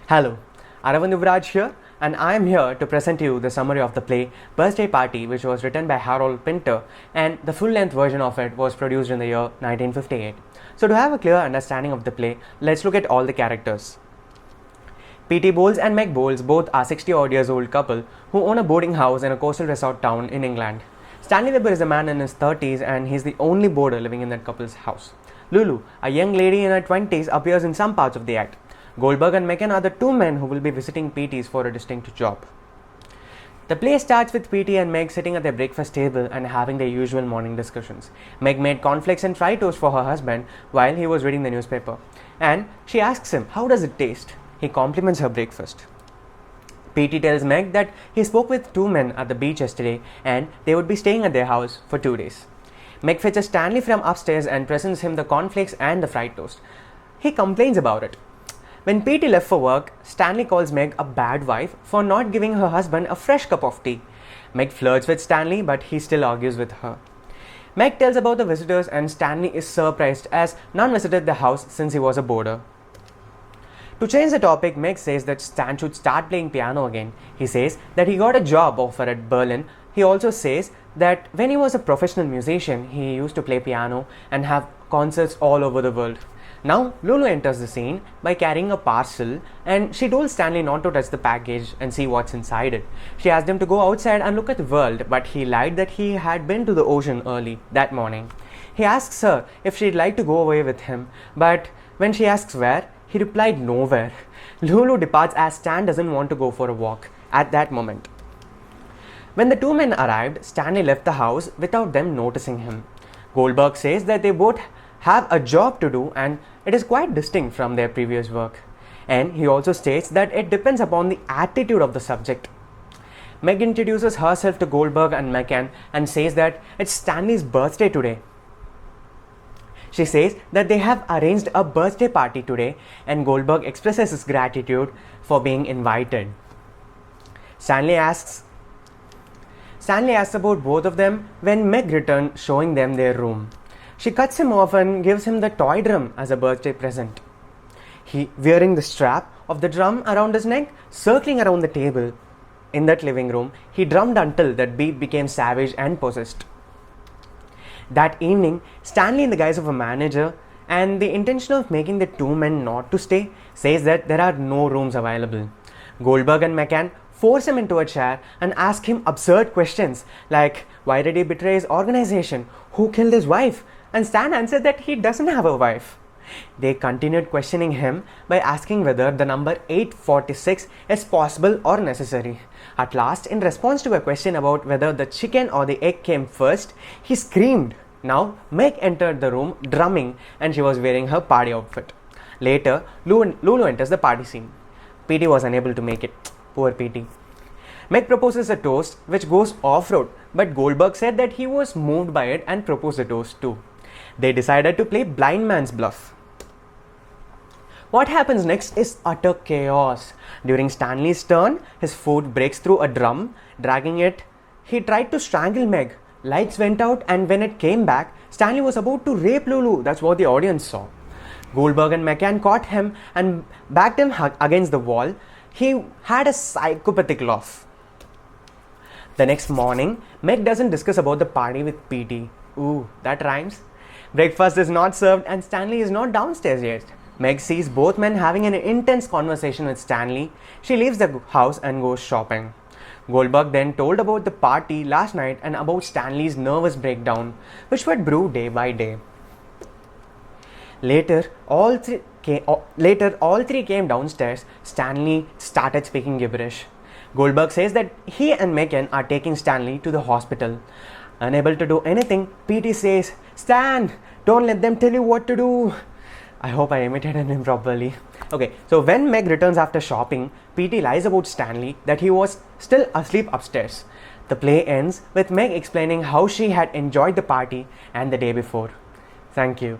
Hello, Aravind Yuvraj here, and I am here to present you the summary of the play Birthday Party, which was written by Harold Pinter, and the full-length version of it was produced in the year 1958. So to have a clear understanding of the play, let's look at all the characters. P.T. Bowles and Meg Bowles both are 60-odd years old couple who own a boarding house in a coastal resort town in England. Stanley Weber is a man in his 30s and he's the only boarder living in that couple's house. Lulu, a young lady in her 20s, appears in some parts of the act. Goldberg and Megan are the two men who will be visiting PT's for a distinct job. The play starts with PT and Meg sitting at their breakfast table and having their usual morning discussions. Meg made cornflakes and fried toast for her husband while he was reading the newspaper, and she asks him, "How does it taste?" He compliments her breakfast. PT tells Meg that he spoke with two men at the beach yesterday and they would be staying at their house for 2 days. Meg fetches Stanley from upstairs and presents him the cornflakes and the fried toast. He complains about it. When PT left for work, Stanley calls Meg a bad wife for not giving her husband a fresh cup of tea. Meg flirts with Stanley, but he still argues with her. Meg tells about the visitors and Stanley is surprised as none visited the house since he was a boarder. To change the topic, Meg says that Stan should start playing piano again. He says that he got a job offer at Berlin. He also says that when he was a professional musician, he used to play piano and have concerts all over the world. Now, Lulu enters the scene by carrying a parcel and she told Stanley not to touch the package and see what's inside it. She asked him to go outside and look at the world, but he lied that he had been to the ocean early that morning. He asks her if she'd like to go away with him, but when she asks where, he replied nowhere. Lulu departs as Stan doesn't want to go for a walk at that moment. When the two men arrived, Stanley left the house without them noticing him. Goldberg says that they both have a job to do and it is quite distinct from their previous work. And he also states that it depends upon the attitude of the subject. Meg introduces herself to Goldberg and McCann and says that it's Stanley's birthday today. She says that they have arranged a birthday party today and Goldberg expresses his gratitude for being invited. Stanley asks about both of them when Meg returns, showing them their room. She cuts him off and gives him the toy drum as a birthday present. He, wearing the strap of the drum around his neck, circling around the table in that living room, he drummed until that beat became savage and possessed. That evening, Stanley, in the guise of a manager and the intention of making the two men not to stay, says that there are no rooms available. Goldberg and McCann force him into a chair and ask him absurd questions like, why did he betray his organization? Who killed his wife? And Stan answered that he doesn't have a wife. They continued questioning him by asking whether the number 846 is possible or necessary. At last, in response to a question about whether the chicken or the egg came first, he screamed. Now, Meg entered the room drumming and she was wearing her party outfit. Later, Lulu enters the party scene. PT was unable to make it. Poor PT. Meg proposes a toast which goes off-road, but Goldberg said that he was moved by it and proposed a toast too. They decided to play blind man's bluff. What happens next is utter chaos. During Stanley's turn, his foot breaks through a drum, dragging it. He tried to strangle Meg. Lights went out and when it came back, Stanley was about to rape Lulu. That's what the audience saw. Goldberg and McCann caught him and backed him against the wall. He had a psychopathic laugh. The next morning, Meg doesn't discuss about the party with PT. Ooh, that rhymes. Breakfast is not served and Stanley is not downstairs yet. Meg sees both men having an intense conversation with Stanley. She leaves the house and goes shopping. Goldberg then told about the party last night and about Stanley's nervous breakdown, which would brew day by day. Later, all three came downstairs. Stanley started speaking gibberish. Goldberg says that he and Megan are taking Stanley to the hospital. Unable to do anything, PT says, "Stan, don't let them tell you what to do." I hope I imitated him properly. Okay, so when Meg returns after shopping, PT lies about Stanley that he was still asleep upstairs. The play ends with Meg explaining how she had enjoyed the party and the day before. Thank you.